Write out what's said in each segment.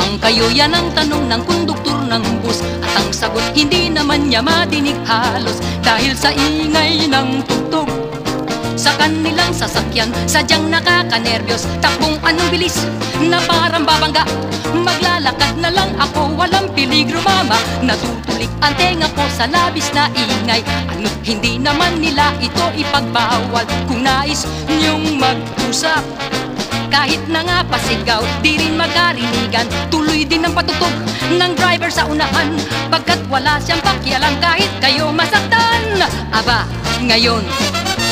Tanong kayo, yan ang tanong ng konduktor ng bus. At ang sagot, hindi naman niya madinig halos dahil sa ingay ng tugtog sa kanilang sasakyan. Sadyang nakakanerbiyos, takbong anong bilis na parang babangga. Maglalakad na lang ako, walang peligro mama. Natutulik ang tenga ko sa labis na ingay. Ano't hindi naman nila ito ipagbawal. Kung nais niyong mag-usap, kahit na nga pasigaw, di rin magkarinigan. Tuloy din ang patutog ng driver sa unahan, pagkat wala siyang pakialam kahit kayo masaktan. Aba, ngayon,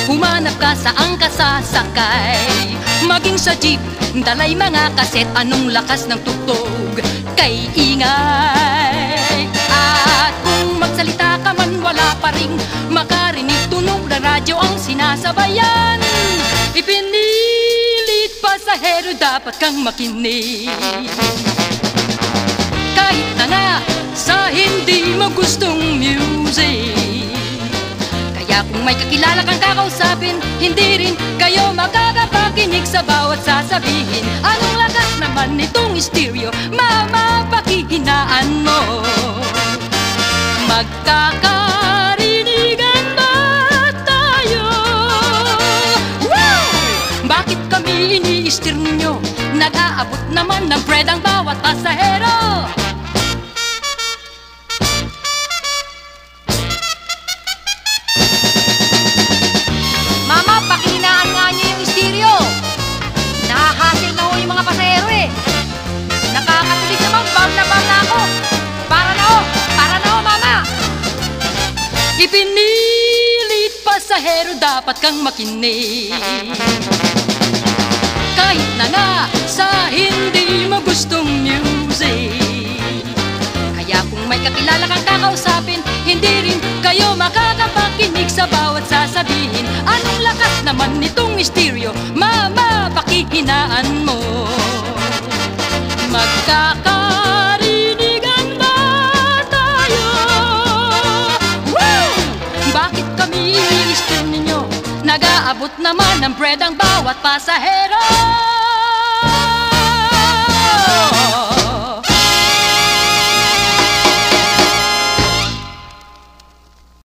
humanap ka saan ka sasakay. Maging sa jeep, dalay mga kaset. Anong lakas ng tugtog, kay ingay. At kung magsalita ka man, wala pa ring makarinig. Tunog na radyo ang sinasabayan. Ipinilit pasahero, dapat kang makinig. Kahit na nga sa hindi mo gustong music, kaya kung may kakilala kang kakausapin, hindi rin kayo makakapakinig sa bawat sasabihin. Anong lakas naman nitong stereo, mama, pakihinaan mo. Magkakarinigan ba tayo? Wow! Bakit kami ini-steer ninyo? Nag-aabot naman ng bread ang bawat pasahero. Pakihinaan nga niyo yung stereo. Nahahasil na ho yung mga pasahero eh. Nakakatulig naman, bang na ako. Para na ho mama. Ipinilit pasahero, dapat kang makinig. Kahit na nga sa hindi mo gustong music, kaya kung may kakilala kang kakausapin, hindi rin kayo makakapakinig sa bawat sasabihin. Anong lakas naman nitong stereo, mama, pakihinaan mo. Magkakarinigan ba tayo? Woo! Bakit kami ini-steer ninyo? Nag-aabot naman ng bread ang bawat pasahero.